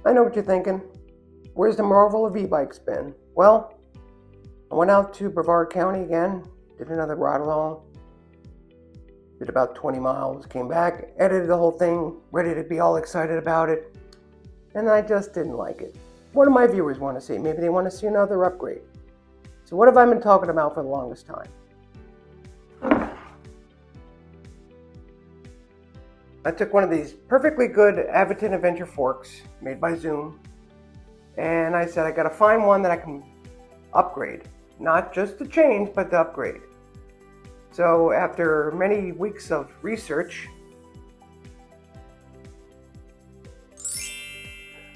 I know what you're thinking. Where's the marvel of e-bikes been? Well, I went out to Brevard County again, did another ride along, did about 20 miles, came back, edited the whole thing, ready to be all excited about it, and I just didn't like it. What do my viewers want to see? Maybe they want to see another upgrade. So what have I been talking about for the longest time? I took one of these perfectly good Aventon Adventure forks made by Zoom, and I said I gotta find one that I can upgrade. Not just to change, but to upgrade. So after many weeks of research,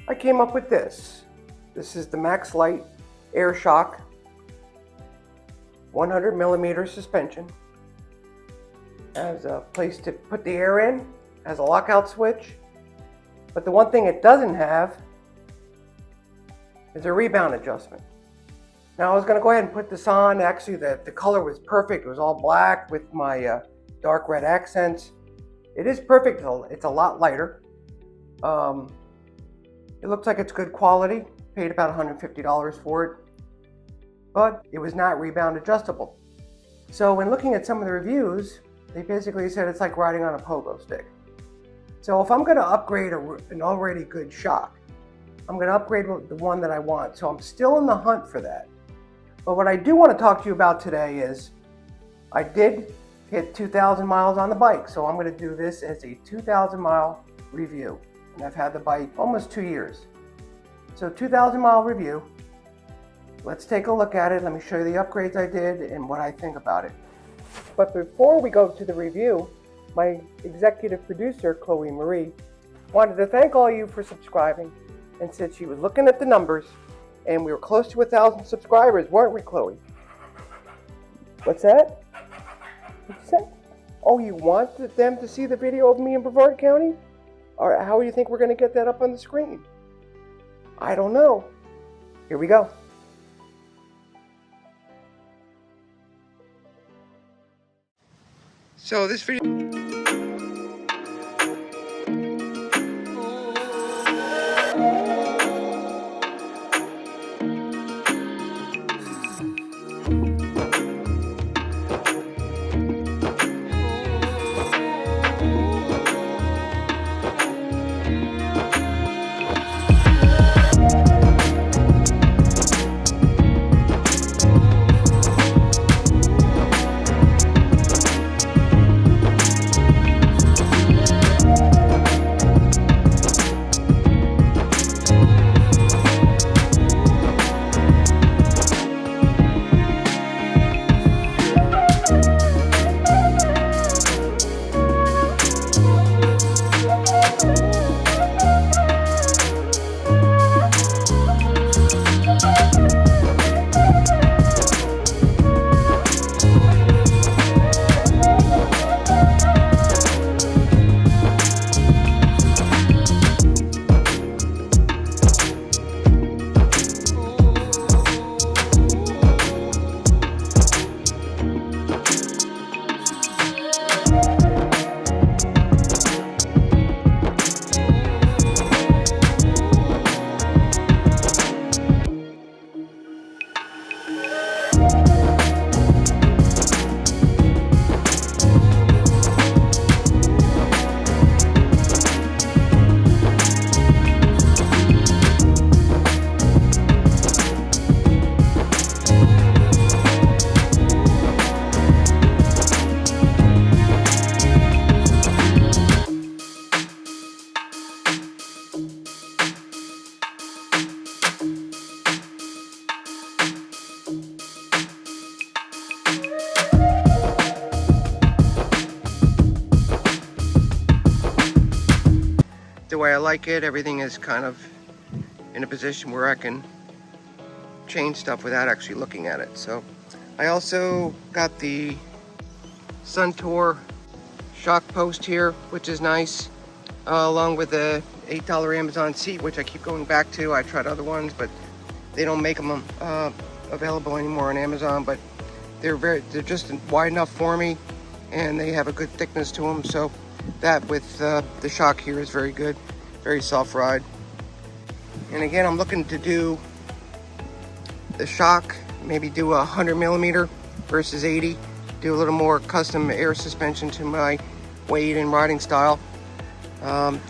I came up with this. This is the Max Light Air Shock 100mm suspension. Has a place to put the air in, has a lockout switch, but the one thing it doesn't have is a rebound adjustment. Now I was going to go ahead and put this on. Actually the color was perfect. It was all black with my dark red accents. It is perfect. It's a lot lighter. It looks like it's good quality. Paid about $150 for it, but it was not rebound adjustable. So when looking at some of the reviews, they basically said it's like riding on a pogo stick. So if I'm going to upgrade an already good shock, I'm going to upgrade the one that I want. So I'm still in the hunt for that. But what I do want to talk to you about today is I did hit 2,000 miles on the bike. So I'm going to do this as a 2,000 mile review. And I've had the bike almost 2 years. So 2,000 mile review. Let's take a look at it. Let me show you the upgrades I did and what I think about it. But before we go to the review, my executive producer, Chloe Marie, wanted to thank all you for subscribing and said she was looking at the numbers and we were close to 1,000 subscribers, weren't we, Chloe? What's that? What'd you say? Oh, you want them to see the video of me in Brevard County? Or how do you think we're going to get that up on the screen? I don't know. Here we go. So this video... The way I like it, everything is kind of in a position where I can change stuff without actually looking at it. So I also got the Suntour shock post here, which is nice, along with the $8 Amazon seat, which I keep going back to. I tried other ones, but they don't make them available anymore on Amazon, but they're just wide enough for me, and they have a good thickness to them. So that with the shock here is very good, very soft ride. And again, I'm looking to do the shock, maybe do 100 millimeter versus 80, do a little more custom air suspension to my weight and riding style.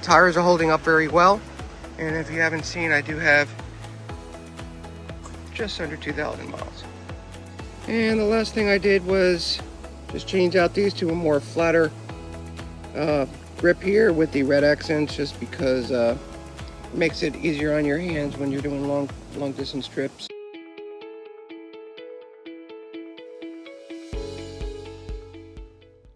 Tires are holding up very well, and if you haven't seen, I do have just under 2,000 miles. And the last thing I did was just change out these to a more flatter grip here with the red accents, just because it makes it easier on your hands when you're doing long distance trips.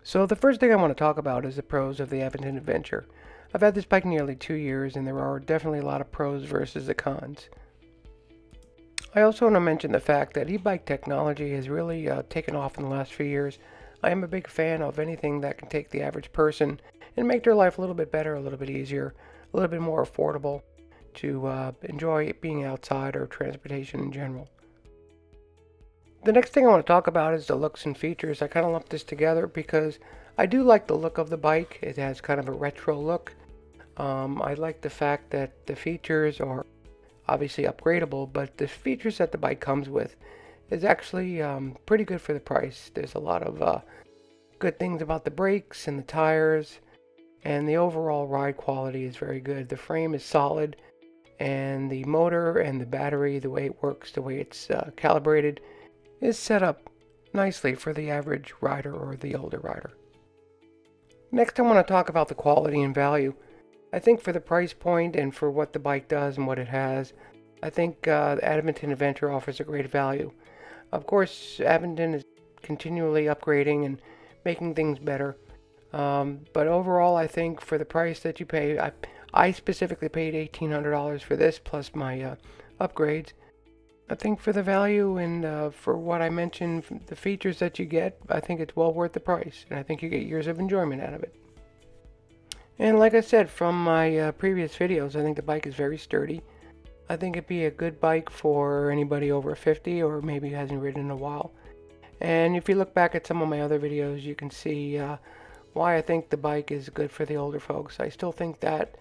So the first thing I want to talk about is the pros of the Aventon Aventure. I've had this bike nearly 2 years, and there are definitely a lot of pros versus the cons. I also want to mention the fact that e-bike technology has really taken off in the last few years. I am a big fan of anything that can take the average person and make their life a little bit better, a little bit easier, a little bit more affordable to enjoy being outside or transportation in general. The next thing I want to talk about is the looks and features. I kind of lumped this together because I do like the look of the bike. It has kind of a retro look. I like the fact that the features are obviously upgradable, but the features that the bike comes with is actually pretty good for the price. There's a lot of good things about the brakes and the tires, and the overall ride quality is very good. The frame is solid, and the motor and the battery, the way it works, the way it's calibrated, is set up nicely for the average rider or the older rider. Next, I want to talk about the quality and value. I think for the price point and for what the bike does and what it has, I think the Aventon Aventure offers a great value. Of course, Aventon is continually upgrading and making things better. But overall, I think for the price that you pay, I specifically paid $1,800 for this plus my upgrades. I think for the value and for what I mentioned, the features that you get, I think it's well worth the price. And I think you get years of enjoyment out of it. And like I said from my previous videos, I think the bike is very sturdy. I think it'd be a good bike for anybody over 50 or maybe hasn't ridden in a while. And if you look back at some of my other videos, you can see why I think the bike is good for the older folks. I still think that.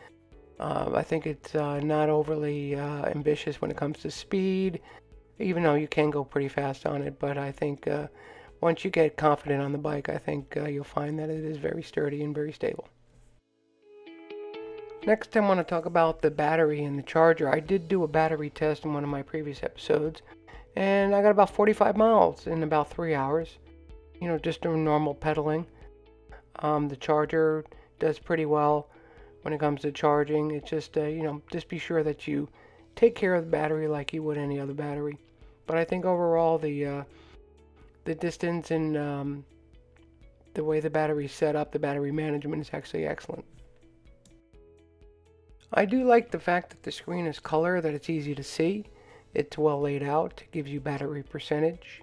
I think it's not overly ambitious when it comes to speed, even though you can go pretty fast on it. But I think once you get confident on the bike, I think you'll find that it is very sturdy and very stable. Next, I want to talk about the battery and the charger. I did do a battery test in one of my previous episodes, and I got about 45 miles in about 3 hours. You know, just doing normal pedaling. The charger does pretty well when it comes to charging. It's just, just be sure that you take care of the battery like you would any other battery. But I think overall the distance and the way the battery's set up, the battery management is actually excellent. I do like the fact that the screen is color, that it's easy to see. It's well laid out. It gives you battery percentage.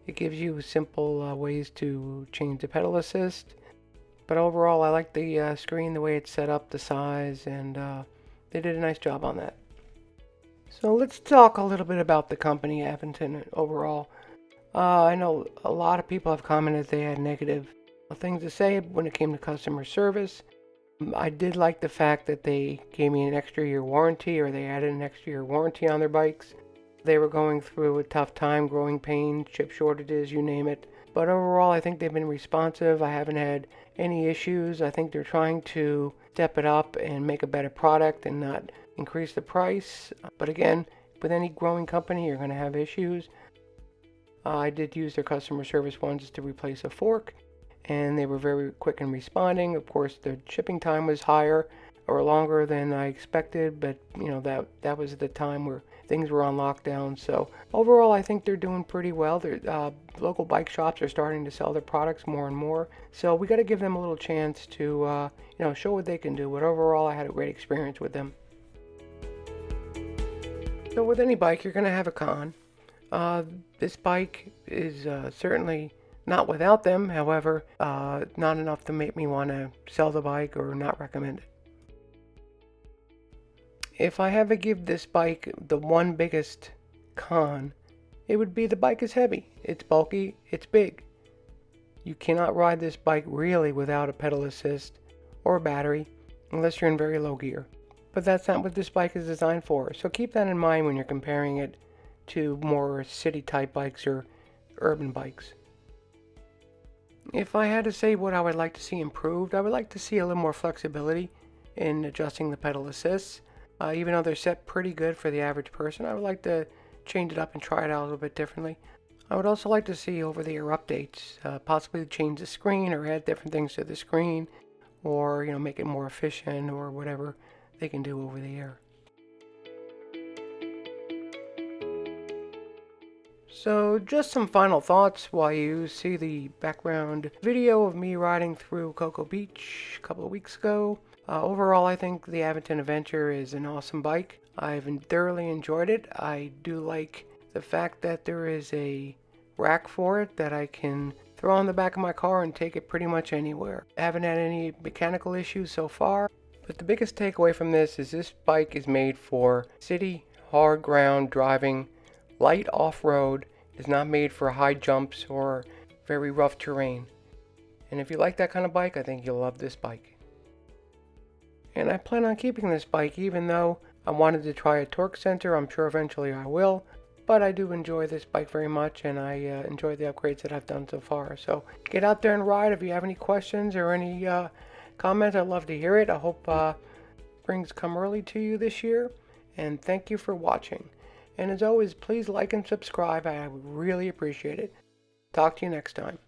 It gives you simple ways to change the pedal assist. But overall, I like the screen, the way it's set up, the size, and they did a nice job on that. So let's talk a little bit about the company, Aventon, overall. I know a lot of people have commented they had negative things to say when it came to customer service. I did like the fact that they gave me an extra year warranty, or they added an extra year warranty on their bikes. They were going through a tough time, growing pains, chip shortages, you name it. But overall, I think they've been responsive. I haven't had any issues. I think they're trying to step it up and make a better product and not increase the price. But again, with any growing company, you're going to have issues. I did use their customer service once to replace a fork, and they were very quick in responding. Of course, the shipping time was higher or longer than I expected, but that was the time where things were on lockdown. So overall, I think they're doing pretty well. Local bike shops are starting to sell their products more and more. So we got to give them a little chance to show what they can do. But overall, I had a great experience with them. So with any bike, you're going to have a con. This bike is certainly not without them. However, not enough to make me want to sell the bike or not recommend it. If I have to give this bike the one biggest con, it would be the bike is heavy. It's bulky, it's big. You cannot ride this bike really without a pedal assist or a battery unless you're in very low gear. but that's not what this bike is designed for. So keep that in mind when you're comparing it to more city type bikes or urban bikes. If I had to say what I would like to see improved, I would like to see a little more flexibility in adjusting the pedal assists. Even though they're set pretty good for the average person, I would like to change it up and try it out a little bit differently. I would also like to see over-the-air updates, possibly change the screen or add different things to the screen, or make it more efficient or whatever they can do over the air. So just some final thoughts while you see the background video of me riding through Cocoa Beach a couple of weeks ago. Overall, I think the Aventon Aventure is an awesome bike. I've thoroughly enjoyed it. I do like the fact that there is a rack for it that I can throw on the back of my car and take it pretty much anywhere. I haven't had any mechanical issues so far, but the biggest takeaway from this is this bike is made for city, hard ground driving, light off-road. It is not made for high jumps or very rough terrain. And if you like that kind of bike, I think you'll love this bike. And I plan on keeping this bike, even though I wanted to try a torque sensor. I'm sure eventually I will. But I do enjoy this bike very much, and I enjoy the upgrades that I've done so far. So get out there and ride. If you have any questions or any comments, I'd love to hear it. I hope springs come early to you this year. And thank you for watching. And as always, please like and subscribe. I would really appreciate it. Talk to you next time.